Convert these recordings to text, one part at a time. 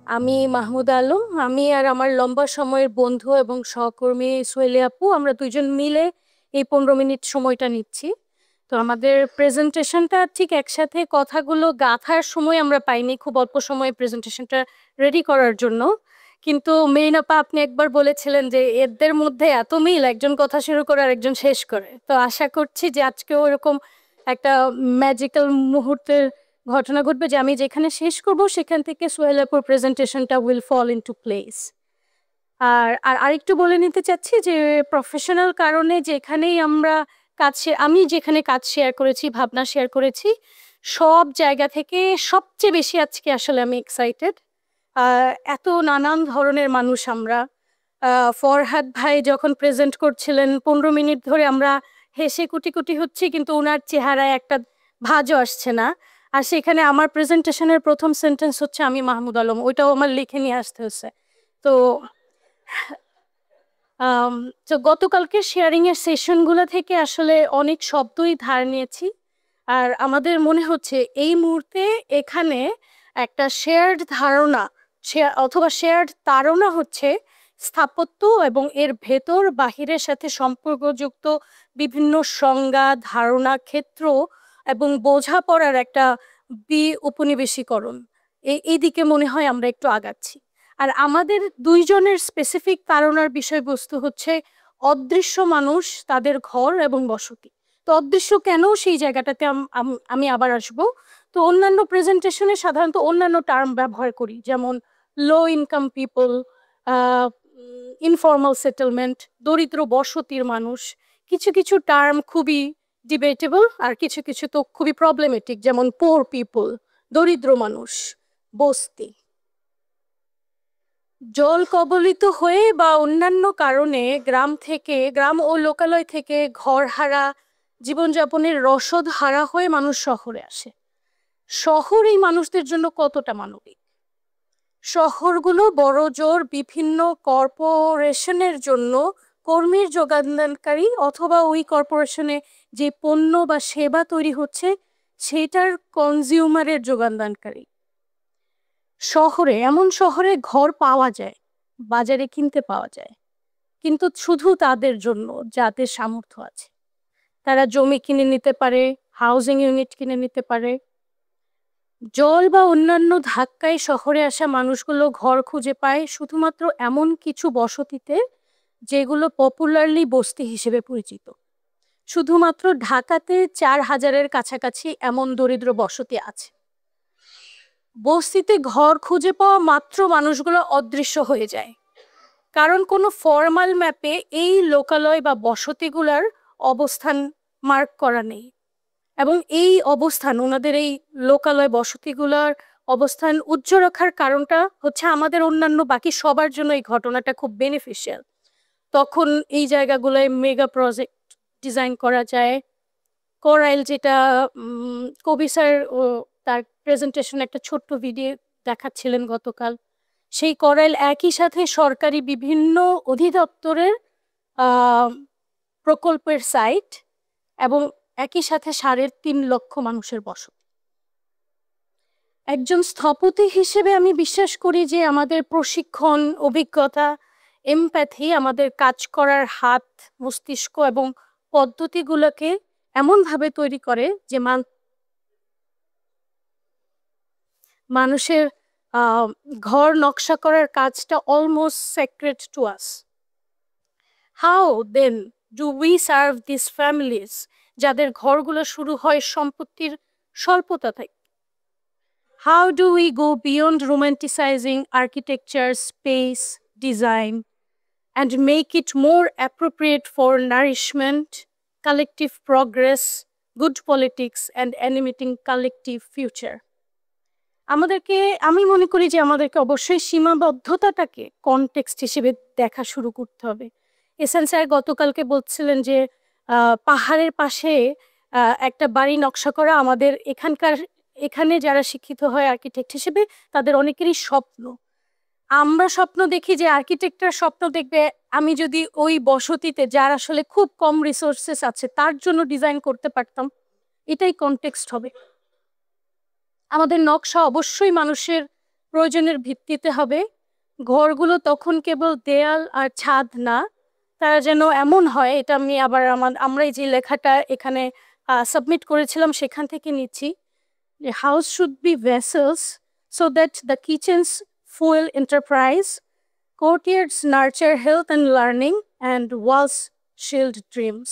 আমি মাহমুদ আলম। আমি আর আমার লম্বা সময়ের বন্ধু এবং সহকর্মী সোহেলি আপু, আমরা দুইজন মিলে এই 15 মিনিট সময়টা নিচ্ছি। তো আমাদের প্রেজেন্টেশনটা ঠিক একসাথে কথাগুলো গাঁথার সময় আমরা পাইনি, খুব অল্প সময়ে প্রেজেন্টেশনটা রেডি করার জন্য। কিন্তু মেরিন আপা, আপনি একবার বলেছিলেন যে এদের মধ্যে এত মিল, একজন কথা শুরু করে আর একজন শেষ করে। তো আশা করছি যে আজকেও এরকম একটা ম্যাজিক্যাল মুহূর্তের ঘটনা ঘটবে, যে আমি যেখানে শেষ করব সেখান থেকে সোহেলাপুর প্রেজেন্টেশনটা উইল ফল ইনটু প্লেস। আর আর আরেকটু বলে নিতে চাচ্ছি যে প্রফেশনাল কারণে যেখানেই আমরা আমি যেখানে কাজ শেয়ার করেছি, ভাবনা শেয়ার করেছি, সব জায়গা থেকে সবচেয়ে বেশি আজকে আসলে আমি এক্সাইটেড। এত নানান ধরনের মানুষ আমরা। ফরহাদ ভাই যখন প্রেজেন্ট করছিলেন 15 মিনিট ধরে আমরা হেসে কুটি কুটি হচ্ছি, কিন্তু ওনার চেহারায় একটা ভাঁজও আসছে না। আর সেখানে আমার প্রেজেন্টেশনের প্রথম সেন্টেন্স হচ্ছে আমি মাহমুদ আলম, ওইটাও আমার লিখে নিয়ে আসতে হচ্ছে। তো আম, তো গতকালকে শেয়ারিং এর সেশনগুলো থেকে আসলে অনেক শব্দই ধার নিয়েছি। আর আমাদের মনে হচ্ছে এই মুহূর্তে এখানে একটা শেয়ার্ড ধারণা, অথবা শেয়ার্ড তাড়না হচ্ছে স্থাপত্য এবং এর ভেতর বাহিরের সাথে সম্পর্কযুক্ত বিভিন্ন সংজ্ঞা, ধারণা, ক্ষেত্র এবং বোঝাপড়ার একটা উপনিবেশীকরণ। এই দিকে মনে হয় আমরা একটু আগাচ্ছি। আর আমাদের দুইজনের স্পেসিফিক তাড়নার বিষয়বস্তু হচ্ছে অদৃশ্য মানুষ, তাদের ঘর এবং বসতি। তো অদৃশ্য কেন, সেই জায়গাটাতে আমি আবার আসব। তো অন্যান্য প্রেজেন্টেশনে সাধারণত অন্যান্য টার্ম ব্যবহার করি, যেমন low income people, informal settlement, দরিদ্র বসতির মানুষ। কিছু কিছু টার্ম খুবই ডিবেটেবল, আর কিছু কিছু তো খুবই প্রবলেমেটিক, যেমন পোর পিপল, দরিদ্র মানুষ, বস্তি। জল কবলিত হয়ে বা অন্যান্য কারণে গ্রাম ও লোকালয় থেকে ঘর হারা, জীবনযাপনের রসদ হারা হয়ে মানুষ শহরে আসে। শহর এই মানুষদের জন্য কতটা মানবিক? শহরগুলো বড়জোর বিভিন্ন কর্পোরেশনের জন্য কর্মীর যোগানদানকারী, অথবা ওই কর্পোরেশনে যে পণ্য বা সেবা তৈরি হচ্ছে সেটার কনজিউমারের যোগানদানকারী। এমন শহরে ঘর পাওয়া যায়, বাজারে কিনতে পাওয়া যায়, কিন্তু শুধু তাদের জন্য যাদের সামর্থ্য আছে। তারা জমি কিনে নিতে পারে, হাউজিং ইউনিট কিনে নিতে পারে। জল বা অন্যান্য ধাক্কায় শহরে আসা মানুষগুলো ঘর খুঁজে পায় শুধুমাত্র এমন কিছু বসতিতে যেগুলো পপুলারলি বস্তি হিসেবে পরিচিত। শুধুমাত্র ঢাকাতে 4000-এর কাছাকাছি এমন দরিদ্র বসতি আছে। বস্তিতে ঘর খুঁজে পাওয়া মাত্র মানুষগুলো অদৃশ্য হয়ে যায়, কারণ কোনো ফরমাল ম্যাপে এই লোকালয় বা বসতিগুলার অবস্থান মার্ক করা নেই। এবং এই অবস্থান, ওনাদের এই লোকালয় বসতিগুলার অবস্থান উজ্জ্বল রাখার কারণটা হচ্ছে আমাদের অন্যান্য বাকি সবার জন্য এই ঘটনাটা খুব বেনিফিশিয়াল। তখন এই জায়গাগুলোয় মেগা প্রজেক্ট ডিজাইন করা যায়। কোরাইল, যেটা কবি স্যার তার প্রেজেন্টেশন একটা ছোট্ট ভিডিও দেখাচ্ছিলেন গতকাল, সেই কোরাইল একই সাথে সরকারি বিভিন্ন অধিদপ্তরের প্রকল্পের সাইট, এবং একই সাথে 3.5 লক্ষ মানুষের বসতি। একজন স্থপতি হিসেবে আমি বিশ্বাস করি যে আমাদের প্রশিক্ষণ, অভিজ্ঞতা, এমপ্যাথি আমাদের কাজ করার হাত, মস্তিষ্ক এবং পদ্ধতিগুলোকে এমনভাবে তৈরি করে যে মানুষের ঘর নকশা করার কাজটা almost secret to us. How then do we serve this families, যাদের ঘরগুলো শুরু হয় সম্পত্তির স্বল্পতা থেকে? How do we go beyond romanticizing architecture, space, design, and make it more appropriate for nourishment, collective progress, good politics, and animating collective future? আমি মনে করি যে আমাদেরকে অবশ্যই সীমাবদ্ধতাটাকে কনটেক্সট হিসেবে দেখা শুরু করতে হবে। এসএন স্যার গতকালকে বলছিলেন যে পাহাড়ের পাশে একটা বাড়ি নকশা করা আমাদের এখানে যারা শিক্ষিত হয় আর্কিটেক্ট হিসেবে তাদের অনেকেরই স্বপ্ন। আমরা স্বপ্ন দেখি যে আর্কিটেক্টরা স্বপ্ন দেখবে আমি যদি ওই বসতিতে, যার আসলে খুব কম রিসোর্সেস আছে, তার জন্য ডিজাইন করতে পারতাম। এটাই কনটেক্সট হবে। আমাদের নকশা অবশ্যই মানুষের প্রয়োজনের ভিত্তিতে হবে। ঘরগুলো তখন কেবল দেয়াল আর ছাদ না, তারা যেন এমন হয়, এটা আমি আবার আমরা এই যে লেখাটা এখানে সাবমিট করেছিলাম সেখান থেকে নিচ্ছি, যে house should be vessels so that the kitchens fuel enterprise, courtyards nurture health and learning, and walls shield dreams.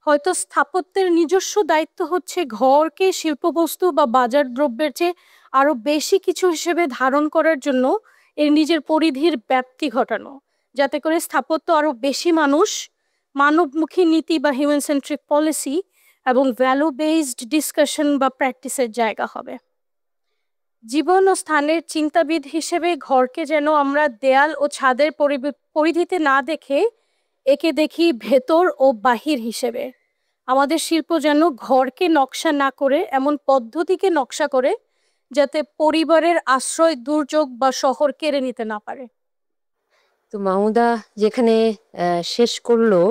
হয়তো স্থাপত্যের নিজস্ব দায়িত্ব হচ্ছে ঘরকে শিল্পবস্তু বা বাজার দ্রব্যের চেয়ে আরো বেশি কিছু হিসেবে ধারণ করার জন্য এর নিজের পরিধির ব্যাপ্তি ঘটানো, যাতে করে স্থাপত্য আরো বেশি মানুষ, মানবমুখী নীতি বা হিউম্যান সেন্ট্রিক পলিসি এবং ভ্যালু বেসড ডিসকাশন বা প্র্যাকটিসের জায়গা হবে। জীবন ও স্থানের চিন্তাবিদ হিসেবে ঘরকে যেন আমরা দেয়াল ও ছাদের পরিধিতে না দেখে একে দেখি ভেতর ও বাহির হিসেবে। আমাদের শিল্প যেন ঘরকে নকশা না করে এমন পদ্ধতিকে নকশা করে যাতে পরিবারের আশ্রয় দুর্যোগ বা শহর কেড়ে নিতে না পারে। তো মাহমুদা যেখানে শেষ করলো,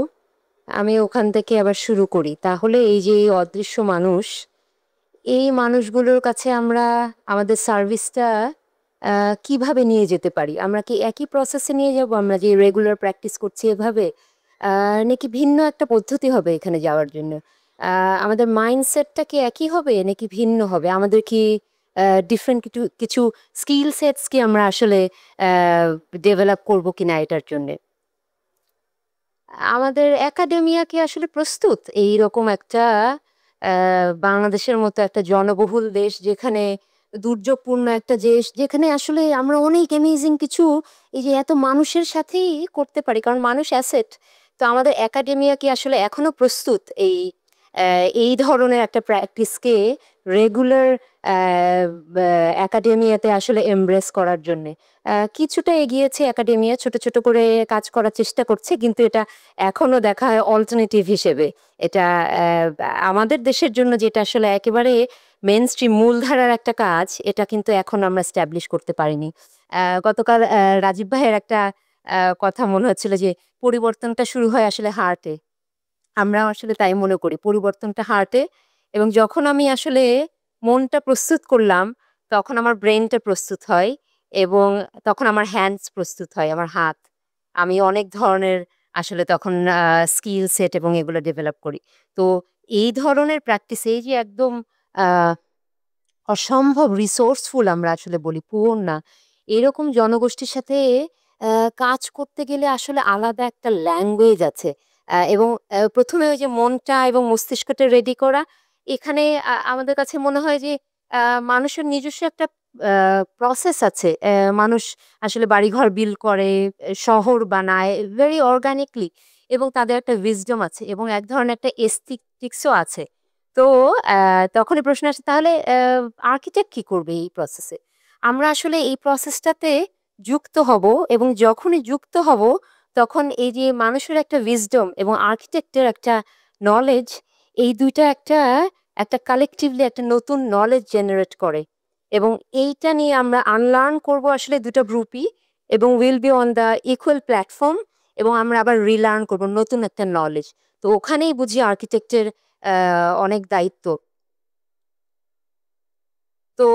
আমি ওখান থেকে আবার শুরু করি। তাহলে এই যে এই অদৃশ্য মানুষ, এই মানুষগুলোর কাছে আমরা আমাদের সার্ভিসটা কিভাবে নিয়ে যেতে পারি? আমরা কি একই প্রসেসে নিয়ে যাব, আমরা যে রেগুলার প্র্যাকটিস করছি এভাবে, নাকি ভিন্ন একটা পদ্ধতি হবে এখানে যাওয়ার জন্য? আমাদের মাইন্ডসেটটা কি একই হবে নাকি ভিন্ন হবে? আমাদের কি ডিফারেন্ট কিছু কিছু স্কিল সেটস কি আমরা আসলে ডেভেলপ করবো কিনা এটার জন্যে? আমাদের একাডেমিয়া কি আসলে প্রস্তুত এইরকম একটা বাংলাদেশের মতো একটা জনবহুল দেশ, যেখানে দুর্যোগপূর্ণ একটা দেশ, যেখানে আসলে আমরা অনেক অ্যামেজিং কিছু এই যে এত মানুষের সাথেই করতে পারি, কারণ মানুষ অ্যাসেট। তো আমাদের একাডেমিয়া কি আসলে এখনো প্রস্তুত এই ধরনের একটা প্র্যাকটিসকে রেগুলার একাডেমিয়াতে আসলে এমব্রেস করার জন্যে? কিছুটা এগিয়েছে একাডেমিয়া, ছোট ছোট করে কাজ করার চেষ্টা করছে, কিন্তু এটা এখনো দেখা হয় অল্টারনেটিভ হিসেবে। এটা আমাদের দেশের জন্য যেটা আসলে একেবারে মেন স্ট্রিম মূলধারার একটা কাজ, এটা কিন্তু এখন আমরা স্ট্যাবলিশ করতে পারিনি। গতকাল রাজীব ভাইয়ের একটা কথা মনে হচ্ছিল যে পরিবর্তনটা শুরু হয় আসলে হার্টে। আমরা আসলে তাই মনে করি, পরিবর্তনটা হার্টে। এবং যখন আমি আসলে মনটা প্রস্তুত করলাম, তখন আমার ব্রেনটা প্রস্তুত হয়, এবং তখন আমার হ্যান্ডস প্রস্তুত হয়, আমার হাত। আমি অনেক ধরনের আসলে তখন স্কিল সেট এবং এগুলো ডেভেলপ করি। তো এই ধরনের প্র্যাকটিস, এই যে একদম আহ অসম্ভব রিসোর্সফুল আমরা আসলে বলি, পুয়ার না, এরকম জনগোষ্ঠীর সাথে কাজ করতে গেলে আসলে আলাদা একটা ল্যাঙ্গুয়েজ আছে। এবং প্রথমে ওই যে মনটা এবং মস্তিষ্কটা রেডি করা, এখানে আমাদের কাছে মনে হয় যে মানুষের নিজস্ব একটা প্রসেস আছে। মানুষ আসলে বাড়িঘর বিল্ড করে, শহর বানায় ভেরি অর্গানিকলি, এবং তাদের একটা উইজডম আছে এবং এক ধরনের একটা এস্থেটিক্সও আছে। তো তখনই প্রশ্ন আসে, তাহলে আর্কিটেক্ট কি করবে এই প্রসেসে? আমরা আসলে এই প্রসেসটাতে যুক্ত হব, এবং যখনই যুক্ত হব তখন এই যে মানুষের একটা উইজডম এবং আর্কিটেক্টের একটা নলেজ, এই দুইটা একটা একটা কালেকটিভলি একটা নতুন নলেজ জেনারেট করে। এবং এইটা নিয়ে আমরা আনলার্ন করব আসলে দুটো গ্রুপই, এবং will be on the equal platform, এবং আমরা আবার রিলার্ন করব নতুন একটা নলেজ। তো ওখানেই বুঝি আর্কিটেক্টের অনেক দায়িত্ব। তো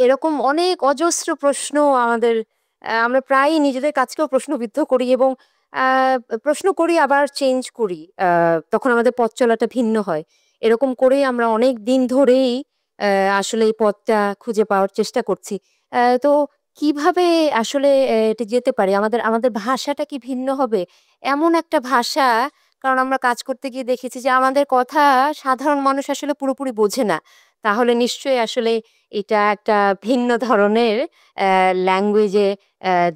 এরকম অনেক অজস্র প্রশ্ন আমাদের, আমরা প্রায়ই নিজেদের কাজকেও প্রশ্নবিদ্ধ করি, এবং প্রশ্ন করি আবার চেঞ্জ করি, তখন আমাদের পথ চলাটা ভিন্ন হয়। এরকম করেই আমরা অনেক দিন ধরেই আসলে এই পথটা খুঁজে পাওয়ার চেষ্টা করছি। তো কিভাবে আসলে এটা যেতে পারে? আমাদের আমাদের ভাষাটা কি ভিন্ন হবে? এমন একটা ভাষা, কারণ আমরা কাজ করতে গিয়ে দেখেছি যে আমাদের কথা সাধারণ মানুষ আসলে পুরোপুরি বোঝে না। তাহলে নিশ্চয়ই আসলে এটা একটা ভিন্ন ধরনের ল্যাঙ্গুয়েজে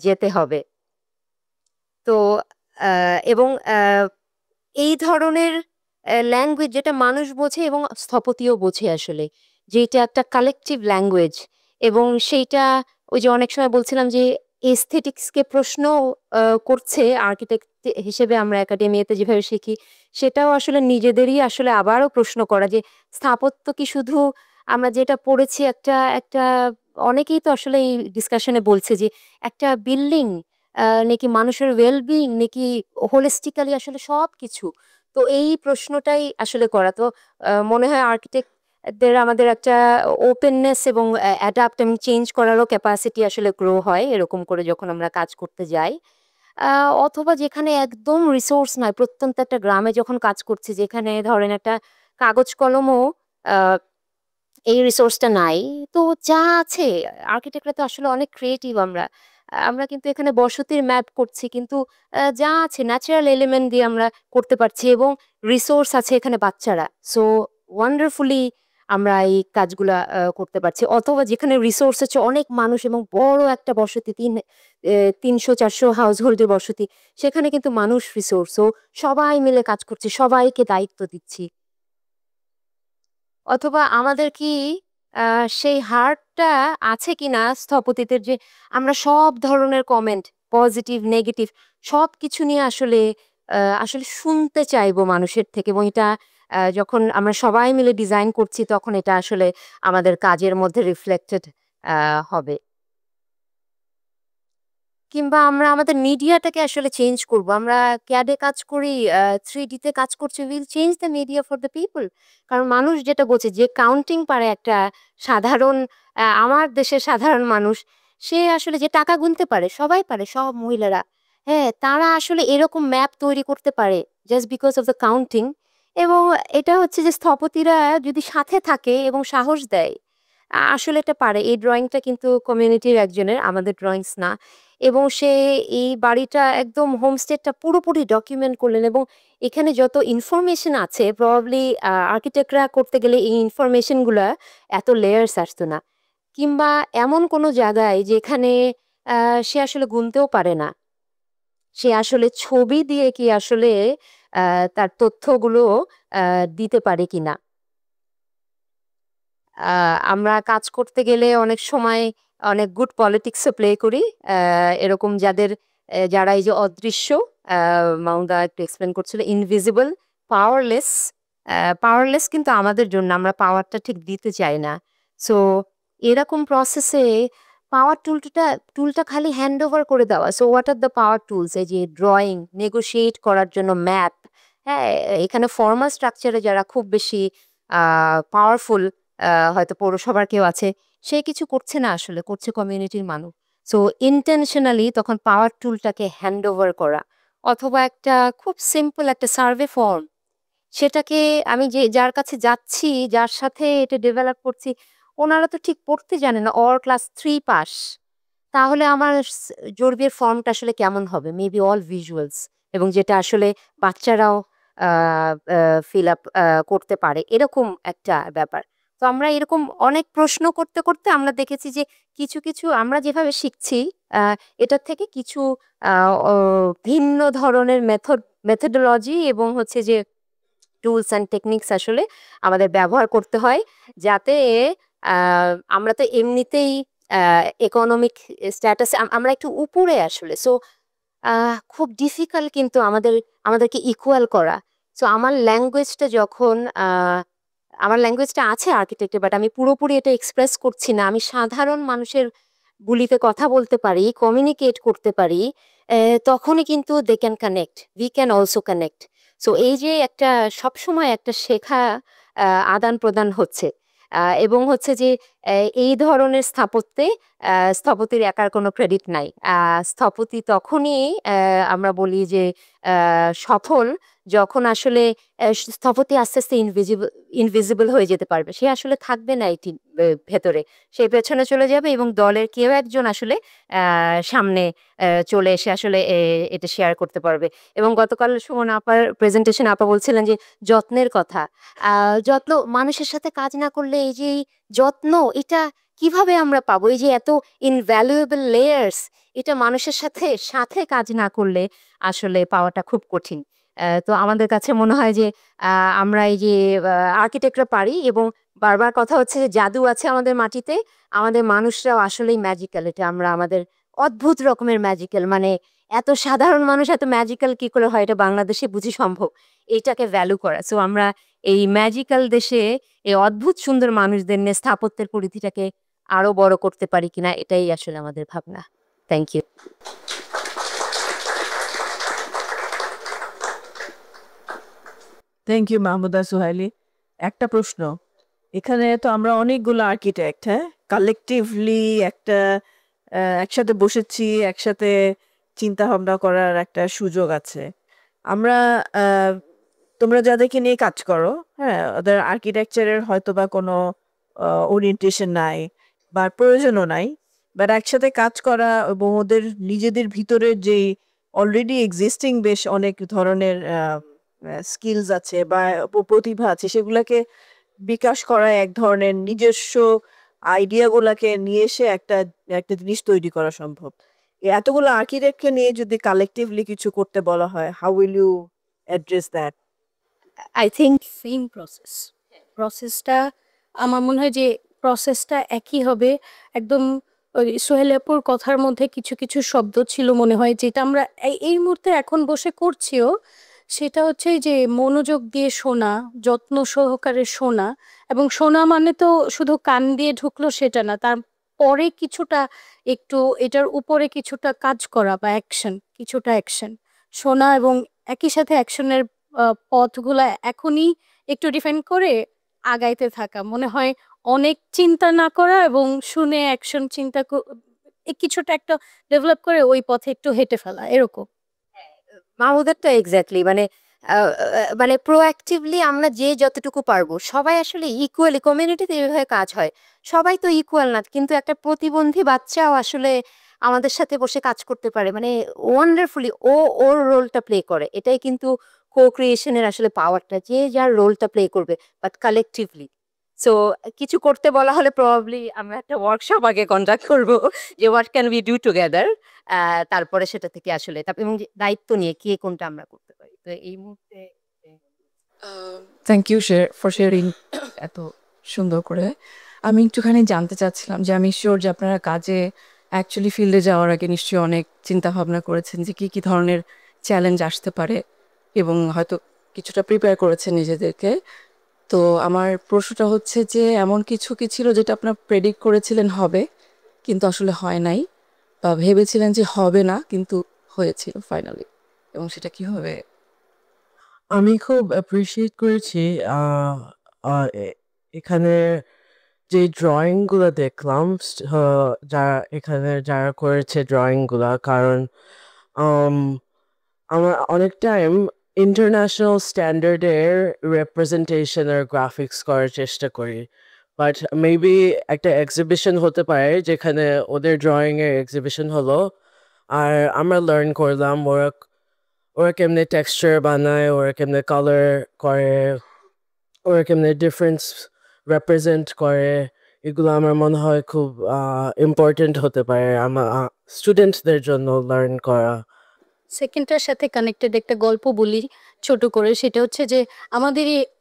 যেতে হবে। তো এবং এই ধরনের ল্যাঙ্গুয়েজ যেটা মানুষ বোঝে এবং স্থপতিও বোঝে আসলে, যে এটা একটা কালেকটিভ ল্যাঙ্গুয়েজ। এবং সেইটা ওই যে অনেক সময় বলছিলাম যে এস্থেটিক্সকে প্রশ্ন করছে আর্কিটেক্ট হিসেবে আমরা একাডেমিয়াতে যেভাবে শিখি, সেটাও আসলে নিজেদেরই আসলে আবারও প্রশ্ন করা, যে স্থাপত্য কি শুধু আমরা যেটা পড়েছি একটা একটা অনেকেই তো আসলে এই ডিসকাশনে বলছে যে একটা বিল্ডিং নাকি মানুষের ওয়েলবিং, নাকি হোলিস্টিক্যালি আসলে সব কিছু। তো এই প্রশ্নটাই আসলে করা। তো মনে হয় আর্কিটেক্ট আমাদের একটা ওপেননেস এবং অ্যাডাপ্ট এবং চেঞ্জ করারও ক্যাপাসিটি আসলে গ্রো হয় এরকম করে যখন আমরা কাজ করতে যাই। অথবা যেখানে একদম রিসোর্স নয়, প্রত্যন্ত একটা গ্রামে যখন কাজ করছি, যেখানে ধরেন একটা কাগজ কলমও আহ, এই রিসোর্সটা নাই। তো যা আছে, আর্কিটেক্টরা তো আসলে অনেক ক্রিয়েটিভ। আমরা কিন্তু এখানে বসতির ম্যাপ করছি, কিন্তু যা আছে ন্যাচারাল এলিমেন্ট দিয়ে আমরা করতে পারছি, এবং রিসোর্স আছে এখানে বাচ্চারা। সো ওয়ান্ডারফুলি আমরা এই কাজগুলা করতে পারছি। অথবা যেখানে রিসোর্স আছে অনেক মানুষ এবং বড় একটা বসতি, 300-400 হাউস হোল্ডের বসতি, সেখানে কিন্তু মানুষ রিসোর্স। ও সবাই মিলে কাজ করছি, সবাইকে দায়িত্ব দিচ্ছি। অথবা আমাদের কি সেই হার্টটা আছে কিনা স্থপতিদের, যে আমরা সব ধরনের কমেন্ট, পজিটিভ নেগেটিভ, সবকিছু নিয়ে আসলে আসলে শুনতে চাইবো মানুষের থেকে, এবং এটা যখন আমরা সবাই মিলে ডিজাইন করছি তখন এটা আসলে আমাদের কাজের মধ্যে রিফ্লেক্টেড হবে। কিংবা আমরা আমাদের মিডিয়াটাকে আসলে চেঞ্জ করব। আমরা ক্যাডে কাজ করি, 3D তে কাজ করছি, will change the media for the people. কারণ মানুষ যেটা বোঝে, যে কাউন্টিং পারে একটা সাধারণ, আমার দেশের সাধারণ মানুষ, সে আসলে যে টাকা গুনতে পারে, সবাই পারে, সব মহিলারা, হ্যাঁ, তারা আসলে এরকম ম্যাপ তৈরি করতে পারে just because of the counting. এবং এটা হচ্ছে যে স্থপতিরা যদি সাথে থাকে এবং সাহস দেয়, আসলে এটা পারে। এই ড্রয়িংটা কিন্তু কমিউনিটির একজনের, আমাদের ড্রয়িংস না। এবং সে এই বাড়িটা একদম হোমস্টেটা পুরোপুরি ডকুমেন্ট করলেন, এবং এখানে যত ইনফরমেশন আছে, প্রবাবলি আর্কিটেক্টরা করতে গেলে এই ইনফরমেশনগুলা এত লেয়ার্স আসতো না। কিংবা এমন কোনো জায়গায় যেখানে সে আসলে গুনতেও পারে না, সে আসলে ছবি দিয়ে কি আসলে তার তথ্যগুলো দিতে পারে কিনা। আমরা কাজ করতে গেলে অনেক সময় অনেক গুড পলিটিক্সও প্লে করি। এরকম যারা এই যে অদৃশ্য, মাউদা একটু এক্সপ্লেন করছিল, ইনভিজিবল, পাওয়ারলেস। পাওয়ারলেস কিন্তু আমাদের জন্য, আমরা পাওয়ারটা ঠিক দিতে চাই না। সো এরকম প্রসেসে পাওয়ার টুলটা খালি হ্যান্ড ওভার করে দেওয়া। So what are the power tools? এই যে ড্রয়িং, নেগোশিয়েট করার জন্য ম্যাপ। হ্যাঁ, এখানে ফর্মাল স্ট্রাকচারে যারা খুব বেশি পাওয়ারফুল, হয়তো পৌরসভার কেউ আছে, সে কিছু করছে না, আসলে করছে কমিউনিটির মানুষ। সো ইন্টেনশনালি তখন পাওয়ার টুলটাকে হ্যান্ড ওভার করা। অথবা একটা খুব সিম্পল একটা সার্ভে ফর্ম, সেটাকে আমি যার কাছে যাচ্ছি, যার সাথে এটা ডেভেলপ করছি, ওনারা তো ঠিক পড়তে জানে না, অর ক্লাস 3 পাস। তাহলে আমার জরিপের ফর্মটা আসলে কেমন হবে? মেবি অল ভিজুয়ালস, এবং যেটা আসলে বাচ্চারাও ফিল আপ করতে পারে, এরকম একটা ব্যাপার। তো আমরা এরকম অনেক প্রশ্ন করতে করতে আমরা দেখেছি যে কিছু কিছু আমরা যেভাবে শিখছি, আহ, এটার থেকে কিছু ভিন্ন ধরনের মেথডোলজি এবং হচ্ছে যে টুলস অ্যান্ড টেকনিক্স আসলে আমাদের ব্যবহার করতে হয়, যাতে আমরা তো এমনিতেই ইকোনমিক স্ট্যাটাসে আমরা একটু উপরে আসলে। সো খুব ডিফিকাল্ট কিন্তু আমাদেরকে ইকুয়াল করা। সো আমার ল্যাঙ্গুয়েজটা আছে আর্কিটেক্টে, বাট আমি পুরোপুরি এটা এক্সপ্রেস করছি না। আমি সাধারণ মানুষের বুলিতে কথা বলতে পারি, কমিউনিকেট করতে পারি, তখনই কিন্তু they can connect, we can also connect. So এই যে একটা সবসময় একটা শেখা, আদান প্রদান হচ্ছে। এবং হচ্ছে যে এই ধরনের স্থাপত্যে স্থপতির একার কোনো ক্রেডিট নাই। স্থপতি তখনই আমরা বলি যে সফল, যখন আসলে স্থপতি আস্তে আস্তে ইনভিজিবল হয়ে যেতে পারবে। সে আসলে থাকবে না এটি ভেতরে, সে পেছনে চলে যাবে, এবং দলের কেউ একজন আসলে সামনে চলে এসে আসলে এটা শেয়ার করতে পারবে। এবং গতকাল সুমন আপার প্রেজেন্টেশন, আপা বলছিলেন যে যত্নের কথা। যত্ন, মানুষের সাথে কাজ না করলে এই যে এই যত্ন, এটা কিভাবে আমরা পাবো? এই যে এত ইনভ্যালুয়েবল লেয়ার্স, এটা মানুষের সাথে সাথে কাজ না করলে আসলে পাওয়াটা খুব কঠিন। তো আমাদের কাছে মনে হয় যে আমরা এই যে আর্কিটেক্টরা পারি, এবং বারবার কথা হচ্ছে যে জাদু আছে আমাদের মাটিতে, আমাদের মানুষরাও আসলেই ম্যাজিক্যাল। এটা আমরা আমাদের অদ্ভুত রকমের ম্যাজিক্যাল, মানে এত সাধারণ মানুষ এত ম্যাজিক্যাল কি করে হয়, এটা বাংলাদেশে বুঝি সম্ভব? এইটাকে ভ্যালু করা। সো আমরা এই ম্যাজিক্যাল দেশে এই অদ্ভুত সুন্দর মানুষদের নিয়ে স্থাপত্যের পরিধিটাকে আরো বড় করতে পারি কিনা, এটাই আসলে আমাদের ভাবনা। Thank you. Thank you Mahmuda Suhaili. একটা প্রশ্ন, এখানে তো আমরা অনেকগুলো আর্কিটেক্ট, হ্যাঁ, কালেকটিভলি একটা একসাথে বসেছি, একসাথে চিন্তা ভাবনা করার একটা সুযোগ আছে। আমরা তোমরা যাদেরকে নিয়ে কাজ করো, হ্যাঁ, ওদের আর্কিটেকচারের হয়তো বা কোনো ওরিয়েন্টেশন নাই বা প্রয়োজনও নাই, বাট একসাথে কাজ করা এবং ওদের নিজেদের ভিতরের যেই অলরেডি এক্সিস্টিং বেশ অনেক ধরনের স্কিলস আছে বা প্রতিভা আছে, সেগুলাকে বিকাশ করা, এক ধরনের নিজস্ব আইডিয়াগুলাকে নিয়ে এসে একটা একটা জিনিস তৈরি করা সম্ভব। এতগুলো আর্কিটেক্টকে নিয়ে যদি কালেকটিভলি কিছু করতে বলা হয়, how will you address that? I think same প্রসেসটা আমার মনে হয় যে প্রসেসটা একই হবে একদম। ওই সোহেল আপুর কথার মধ্যে কিছু কিছু শব্দ ছিল মনে হয় যেটা আমরা এই মুহূর্তে এখন বসে করছিও, সেটা হচ্ছে যে মনোযোগ দিয়ে শোনা, যত্ন সহকারে শোনা। এবং শোনা মানে তো শুধু কান দিয়ে ঢুকলো সেটা না, তার পরে কিছুটা একটু এটার উপরে কিছুটা কাজ করা বা কিছুটা অ্যাকশন শোনা, এবং একই সাথে অ্যাকশনের পথগুলা এখনই একটু ডিফাইন করে আগাইতে থাকা। মনে হয় অনেক চিন্তা না করা এবং শুনে অ্যাকশন কিছুটা একটা ডেভেলপ করে ওই পথে একটু হেঁটে ফেলা, এরকম। মাহমুদের তো এক্স্যাক্টলি মানে মানে প্রোঅ্যাক্টিভলি আমরা যে যতটুকু পারবো সবাই আসলে ইকুয়ালি কমিউনিটিতে এইভাবে কাজ হয়। সবাই তো ইকুয়াল না, কিন্তু একটা প্রতিবন্ধী বাচ্চাও আসলে আমাদের সাথে বসে কাজ করতে পারে, মানে ওয়ান্ডারফুলি ওর রোলটা প্লে করে। এটাই কিন্তু কো ক্রিয়েশনের আসলে পাওয়ারটা, যে যার রোলটা প্লে করবে বাট কালেকটিভলি। সো কিছু করতে বলা হলে প্রবাবলি আমরা একটা ওয়ার্কশপ আগে কন্ডাক্ট করব, যে what can we do together. তারপরে সেটা থেকে আসলে এবং যে দায়িত্ব নিয়ে কে কোনটা আমরা করতে পারি। তো এই মুহূর্তে থ্যাংক ইউ ফর শেয়ারিং এত সুন্দর করে। আমি একটুখানি জানতে চাচ্ছিলাম যে আমি শিওর যে আপনারা কাজে অ্যাকচুয়ালি ফিল্ডে যাওয়ার আগে নিশ্চয়ই অনেক চিন্তা ভাবনা করেছেন যে কী কী ধরনের চ্যালেঞ্জ আসতে পারে এবং হয়তো কিছুটা প্রিপেয়ার করেছেন নিজেদেরকে। তো আমার প্রশ্নটা হচ্ছে যে এমন কিছু কি ছিল যেটা আপনার প্রেডিক্ট করেছিলেন হবে কিন্তু আসলে হয় নাই, বা ভেবেছিলেন যে হবে না কিন্তু হয়েছিল ফাইনালি, এবং সেটা কি হবে? আমি খুব অ্যাপ্রিসিয়েট করেছি আহ, আহ, এখানে যে ড্রয়িং গুলো দেখলাম, যারা এখানে যারা করেছে ড্রয়িং গুলা, কারণ আম, আমরা অনেক টাইম ইন্টারন্যাশনাল স্ট্যান্ডার্ডের রিপ্রেজেন্টেশন আর গ্রাফিক্স করার চেষ্টা করি, বাট মেবি একটা এক্সিবিশন হতে পারে যেখানে ওদের ড্রয়িং এর এক্সিবিশন হলো, আর আমরা লার্ন করলাম ওরা ওরা কেমনে টেক্সচার বানায়, ওরা কেমনে কালার করে, ওরা কেমনে ডিফারেন্স রেপ্রেজেন্ট করে। এগুলো আমার মনে হয় খুব ইম্পর্টেন্ট হতে পারে আমার স্টুডেন্টসদের জন্য লার্ন করা। সেকেন্ডটার সাথে কানেক্টেড একটা গল্প বলি ছোট করে। সেটা হচ্ছে যে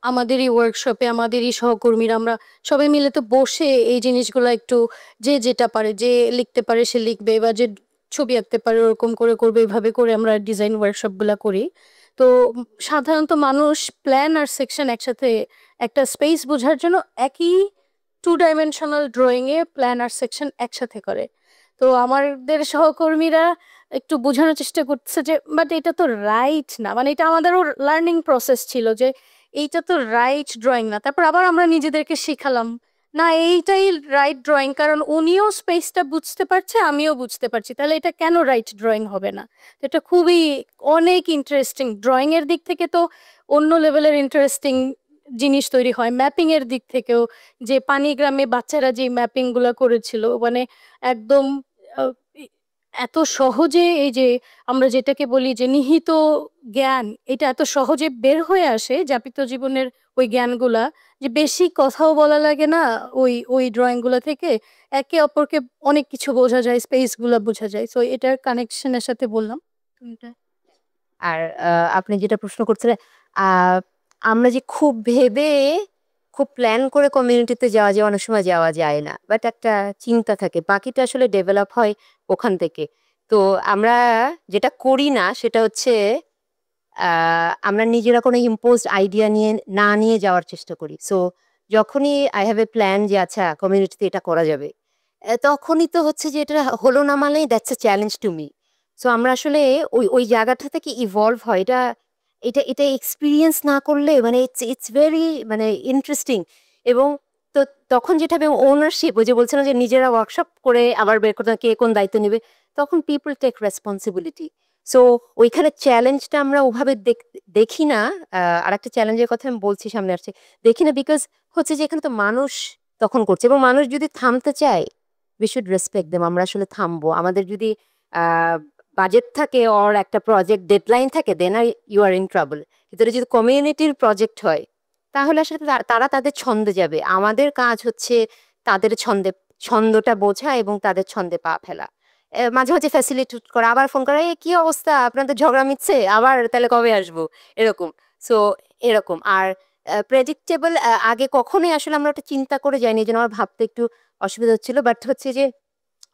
আমাদেরই ওয়ার্কশপে আমাদেরই সহকর্মীরা আমরা সবাই মিলে তো বসে এই জিনিসগুলো একটু, যে যেটা পারে, যে লিখতে পারে সে লিখবে, বা যে ছবি আঁকতে পারে ওরকম করে করবে, এভাবে করে আমরা ডিজাইন ওয়ার্কশপগুলো করি। তো সাধারণত মানুষ প্ল্যান আর সেকশন একসাথে, একটা স্পেস বোঝার জন্য একই 2 ডাইমেনশনাল ড্রয়িংয়ে প্ল্যান আর সেকশন একসাথে করে। তো আমাদের সহকর্মীরা একটু বোঝানোর চেষ্টা করছে যে বাট এটা তো রাইট না, মানে এটা আমাদেরও লার্নিং প্রসেস ছিল যে এইটা তো রাইট ড্রয়িং না। তারপর আবার আমরা নিজেদেরকে শিখালাম না এইটাই রাইট ড্রয়িং, কারণ উনিও স্পেসটা বুঝতে পারছে, আমিও বুঝতে পারছি, তাহলে এটা কেন রাইট ড্রয়িং হবে না? তো এটা খুবই অনেক ইন্টারেস্টিং ড্রয়িং এর দিক থেকে, তো অন্য লেভেলের ইন্টারেস্টিং জিনিস তৈরি হয় ম্যাপিং এর দিক থেকেও। যে পানিগ্রামে বাচ্চারা যে ম্যাপিং গুলা করেছিল, মানে একদম আহ, এত সহজে, এই যে আমরা যেটাকে বলি যে নিহিত জ্ঞান, এটা এত সহজে বের হয়ে আসে যাপিত জীবনের ওই জ্ঞানগুলা, যে বেশি কথাও বলা লাগে না। ওই ড্রয়িং গুলা থেকে একে অপরকে অনেক কিছু বোঝা যায়, স্পেস গুলা বোঝা যায়। তো এটার কানেকশনের সাথে বললাম এটা। আর আপনি যেটা প্রশ্ন করছিলেন, আহ, আমরা যে খুব ভেবে খুব প্ল্যান করে কমিউনিটিতে যাওয়া যায়, অনেক সময় যাওয়া যায় না, বাট একটা চিন্তা থাকে, বাকিটা আসলে ডেভেলপ হয় ওখান থেকে। তো আমরা যেটা করি না সেটা হচ্ছে আমরা নিজেরা কোনো ইম্পোজড আইডিয়া নিয়ে যাওয়ার চেষ্টা করি। সো যখনই আই হ্যাভ এ প্ল্যান যে আচ্ছা কমিউনিটিতে এটা করা যাবে, তখনই তো হচ্ছে যে এটা হলো না মানে that's a challenge to me. So আমরা আসলে ওই জায়গাটা থেকে ইভলভ হয়। এটা এটা এটা এক্সপিরিয়েন্স না করলে মানে ইটস ভেরি মানে ইন্টারেস্টিং। এবং তো তখন যেটা হবে ওনারশিপ, ওই যে বলছিলাম যে নিজেরা ওয়ার্কশপ করে আবার বের করতে কে কোন দায়িত্ব নেবে, তখন পিপল টেক রেসপন্সিবিলিটি। সো ওইখানে চ্যালেঞ্জটা আমরা ওভাবে দেখি না। আর একটা চ্যালেঞ্জের কথা আমি বলছি সামনে আসছে, দেখি না বিকজ হচ্ছে যে এখানে তো মানুষ তখন করছে, এবং মানুষ যদি থামতে চায় উই শুড রেসপেক্ট দেম। আমরা আসলে থামবো। আমাদের যদি বাজেট থাকে ওর একটা প্রজেক্ট ডেডলাইন থাকে, then you are in trouble. কিন্তু এটা যদি কমিউনিটির প্রজেক্ট হয় তাহলে আসলে তারা তাদের ছন্দে যাবে। আমাদের কাজ হচ্ছে তাদের ছন্দটা বোঝা এবং তাদের ছন্দে পা ফেলা। মাঝে মাঝে ফ্যাসিলিটেট করা, আবার ফোন করা, কি অবস্থা আপনাদের, ঝগড়া মিটছে, আবার তাহলে কবে আসবো, এরকম। সো এরকম। আর প্রেডিক্টেবল আগে কখনোই আসলে আমরা ওটা চিন্তা করে যাইনি, এই জন্য আমার ভাবতে একটু অসুবিধা হচ্ছিল। বাট হচ্ছে যে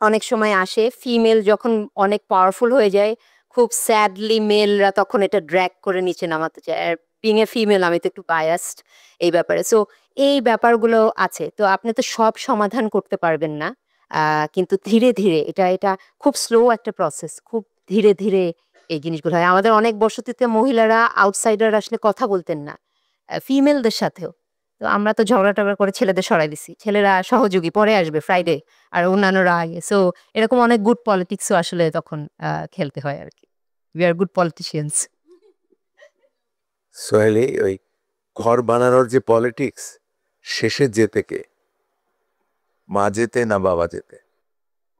অনেক সময় আসে ফিমেল যখন অনেক পাওয়ারফুল হয়ে যায়, খুব স্যাডলি মেলরা তখন এটা ড্র্যাগ করে নিচে নামাতে চায়। আর বিং এ ফিমেল আমি তো একটু বায়াসড এই ব্যাপারে। সো এই ব্যাপারগুলো আছে। তো আপনি তো সব সমাধান করতে পারবেন না, কিন্তু ধীরে ধীরে এটা এটা খুব স্লো একটা প্রসেস, খুব ধীরে ধীরে এই জিনিসগুলো হয়। আমাদের অনেক বসতিতে মহিলারা আউটসাইডার আসলে কথা বলতেন না, ফিমেলদের সাথেও। তো আমরা তো ঝগড়া টগড়া করে ছেলেদের সরাই দিছি, ছেলেরা সহযোগী, পরে আসবে ফ্রাইডে, আর অন্যান্যরা আগে। সো এরকম অনেক গুড পলিটিক্সও আসলে তখন খেলতে হয় আর কি। We are good politicians. Soheli, ওই ঘর বানানোর যে পলিটিক্স, শেষে যেতে কে, মা যেতে না বাবা যেতে?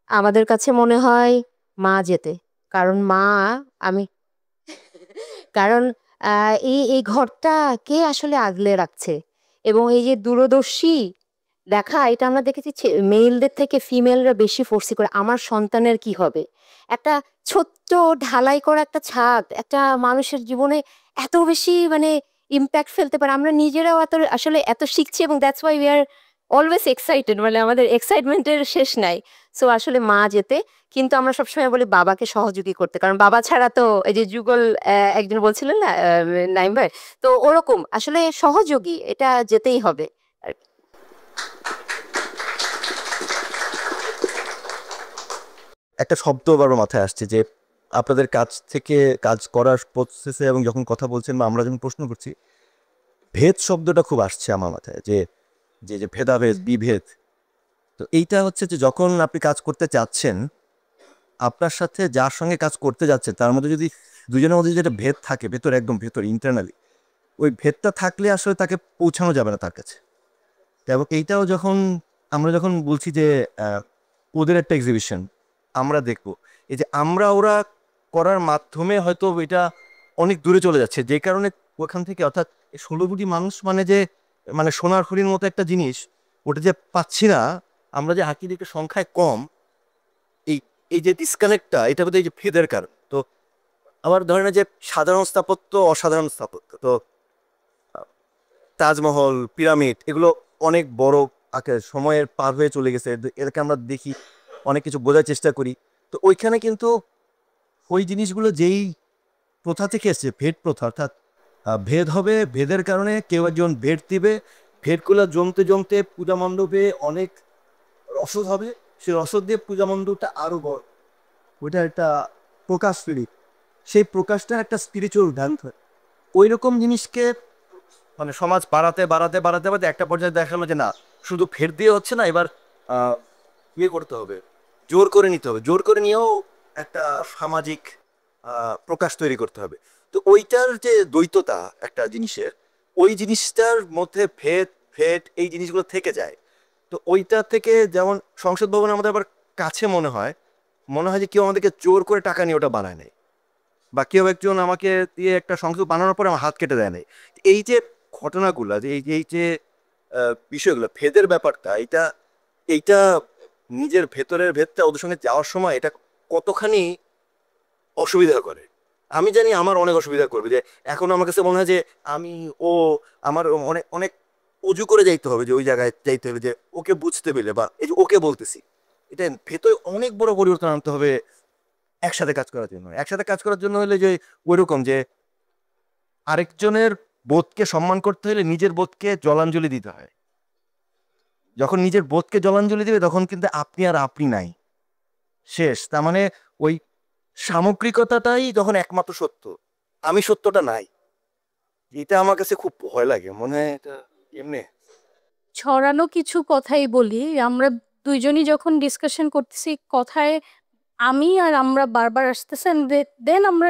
আমাদের কাছে মনে হয় মা যেতে। কারণ মা, আমি কারণ এই এই ঘরটা কে আসলে আগলে রাখছে, এবং এই যে দূরদর্শী দেখা, এটা আমরা দেখেছি মেলদের থেকে ফিমেলরা বেশি ফোর্সি করে আমার সন্তানের কি হবে। একটা ছোট্ট ঢালাই করা একটা ছাদ একটা মানুষের জীবনে এত বেশি মানে ইম্প্যাক্ট ফেলতে পারে। আমরা নিজেরাও এত আসলে এত শিখছি, এবং that's why we are always excited, মানে আমাদের এক্সাইটমেন্টের শেষ নাই। সো আসলে মা যেতে, কিন্তু আমরা সবসময় বলি বাবাকে সহযোগী করতে, কারণ বাবা ছাড়া তো, এই যে যুগল একজন বলছিলেন না, নাইম ভাই, তো ওরকম আসলে সহযোগী এটা যেতেই হবে। একটা শব্দ বারবার মাথায় আসছে যে আপনাদের কাছ থেকে কাজ করার প্রসেসে এবং যখন কথা বলছেন বা আমরা যখন প্রশ্ন করছি, ভেদ শব্দটা খুব আসছে আমার মাথায়, যে যে যে ভেদাভেদ, বিভেদ। তো এইটা হচ্ছে যে যখন আপনি কাজ করতে চাচ্ছেন, আপনার সাথে যার সঙ্গে কাজ করতে যাচ্ছে তার মধ্যে যদি দুজনের মধ্যে যেটা ভেদ থাকে ভেতরে, একদম ভেতরে ইন্টারনালি, ওই ভেদটা থাকলে আসলে তাকে পৌঁছানো যাবে না তার কাছে। এবং এইটাও যখন আমরা যখন বলছি যে ওদের একটা এক্সিবিশন আমরা দেখব, এই যে আমরা ওরা করার মাধ্যমে হয়তো এটা অনেক দূরে চলে যাচ্ছে, যে কারণে ওখান থেকে, অর্থাৎ 16 কোটি মানুষ মানে যে মানে সোনার হরিণ মতো একটা জিনিস, ওটা যে পাচ্ছি না আমরা, যে হাকি দিকে সংখ্যায় কম, এই এই যে ডিসকানেক্টটা, এটা বোধহয় এই যে ভেদের কারণ। তো আবার ধরে না যে সাধারণ স্থাপত্য, অসাধারণ স্থাপত্য, তো তাজমহল, পিরামিড, এগুলো অনেক বড় আকার সময়ের পার হয়ে চলে গেছে, এটাকে আমরা দেখি, অনেক কিছু বোঝার চেষ্টা করি। তো ওইখানে কিন্তু ওই জিনিসগুলো যেই প্রথা থেকে এসছে, ভেদ প্রথা, অর্থাৎ ভেদ হবে, ভেদের কারণে কেউ একজন ভেদ দিবে, ভেদগুলো জমতে জমতে পূজা মণ্ডপে অনেক রসদ হবে, সেই রসদ দিয়ে পূজা মণ্ডপটা আরও বড়, ওইটা একটা প্রকাশ তৈরি, সেই প্রকাশটা একটা স্পিরিচুয়াল ধ্যান হয়। ওই রকম জিনিসকে মানে সমাজ বাড়াতে বাড়াতে বাড়াতে বাড়াতে একটা পর্যায়ে দেখালো যে না, শুধু ফের দিয়ে হচ্ছে না, এবার ইয়ে করতে হবে, জোর করে নিতে হবে, জোর করে নিয়েও একটা সামাজিক প্রকাশ তৈরি করতে হবে। তো ওইটার যে দ্বৈততা একটা জিনিসের, ওই জিনিসটার মধ্যে ভেদ ভেদ এই জিনিসগুলো থেকে যায়। তো ওইটা থেকে যেমন সংসদ ভবন আমাদের আবার কাছে মনে হয় যে কেউ আমাদেরকে জোর করে টাকা নিয়ে ওটা বানায় নেয়, বা কেউ একজন আমাকে দিয়ে একটা সংসদ বানানোর পরে আমার হাত কেটে দেয় নাই। এই যে ঘটনাগুলো, যে এই যে বিষয়গুলো, ভেদের ব্যাপারটা, এইটা নিজের ভেতরের ভেদটা ওদের সঙ্গে যাওয়ার সময় এটা কতখানি অসুবিধা করে। আমি জানি আমার অনেক অসুবিধা করবে, যে এখন আমার কাছে মনে হয় যে আমার অনেক অনেক অজু করে যাইতে হবে, যে ওই জায়গায় যাইতে হবে, যে ওকে বুঝতে পেলে, বা এই যে ওকে বলতেছি, এটা ভেতরে অনেক বড় পরিবর্তন আনতে হবে একসাথে কাজ করার জন্য। একসাথে কাজ করার জন্য হলে যে ওইরকম যে আরেকজনের বোধকে সম্মান করতে হলে নিজের বোধকে জলাঞ্জলি দিতে হয়। যখন নিজের বোধকে জলাঞ্জলি দিবে তখন কিন্তু আপনি আর আপনি নাই, শেষ। তার মানে ওই সামগ্রিকতাটাই যখন একমাত্র সত্য, আমি সত্যটা নাই, এটা আমার কাছে খুব ভয় লাগে, মনে হয় এটা এমনি ছড়ানো কিছু কথাই বলি। আমরা দুইজনই যখন ডিসকাশন করতেছি, কথায় আমি আর আমরা বারবার আসতেছে, and দেন আমরা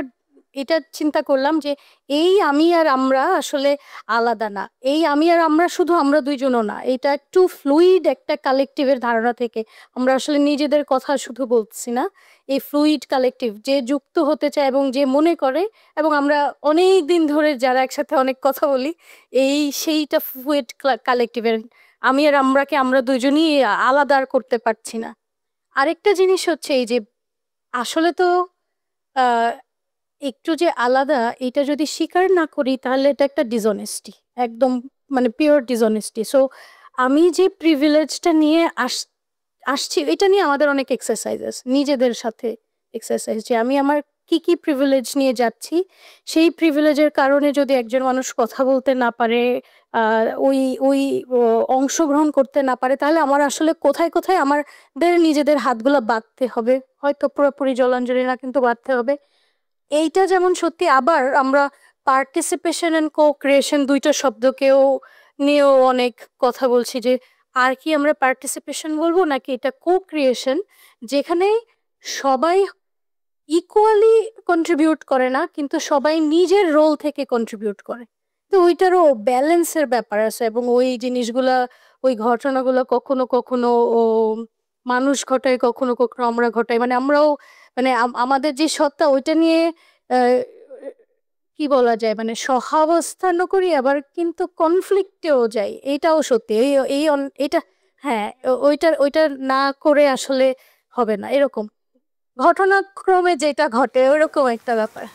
এটা চিন্তা করলাম যে এই আমি আর আমরা আসলে আলাদা না। এই আমি আর আমরা শুধু আমরা দুইজনও না, এটা একটু ফ্লুইড একটা কালেকটিভের ধারণা থেকে আমরা আসলে নিজেদের কথা শুধু বলছি না। এই ফ্লুইড কালেকটিভ যে যুক্ত হতে চায় এবং যে মনে করে, এবং আমরা অনেক দিন ধরে যারা একসাথে অনেক কথা বলি, সেইটা ফ্লুইড কালেকটিভের আমি আর আমরাকে আমরা দুইজনই আলাদা আর করতে পারছি না। আরেকটা জিনিস হচ্ছে এই যে আসলে তো আহ, একটু যে আলাদা, এটা যদি স্বীকার না করি তাহলে এটা একটা ডিসঅনেস্টি, একদম মানে পিওর ডিসঅনেস্টি। সো আমি যে প্রিভিলেজটা নিয়ে আসছি, এটা নিয়ে আমাদের অনেক এক্সারসাইজেস, নিজেদের সাথে এক্সারসাইজ, যে আমি আমার কি কি প্রিভিলেজ নিয়ে যাচ্ছি, সেই প্রিভিলেজের কারণে যদি একজন মানুষ কথা বলতে না পারে, ওই ওই অংশগ্রহণ করতে না পারে, তাহলে আমার আসলে কোথায় কোথায় আমাদের নিজেদের হাতগুলো বাঁধতে হবে, হয়তো পুরোপুরি জলাঞ্জলি না, কিন্তু বাঁধতে হবে। এইটা যেমন সত্যি, আবার আমরা পার্টিসিপেশন অ্যান্ড কো ক্রিয়েশন দুইটা শব্দকেও নিয়েও অনেক কথা বলছি, যে আর কি আমরা পার্টিসিপেশন বলবো নাকি এটা কো ক্রিয়েশন, যেখানে সবাই ইকুয়ালি কন্ট্রিবিউট করে না, কিন্তু সবাই নিজের রোল থেকে কন্ট্রিবিউট করে। তো ওইটারও ব্যালেন্সের ব্যাপার আছে, এবং ওই জিনিসগুলা, ওই ঘটনাগুলো কখনো কখনো ও মানুষ ঘটায়, কখনো কখনো আমরা ঘটাই, মানে আমরাও মানে আমাদের যে সত্তা ওইটা নিয়ে আহ, কি বলা যায়, মানে সহাবস্থানও করি, আবার কিন্তু কনফ্লিক্টেও যাই, এটাও সত্যি। এটা হ্যাঁ, ওইটা না করে আসলে হবে না, এরকম ঘটনাক্রমে যেটা ঘটে ওরকম একটা ব্যাপার।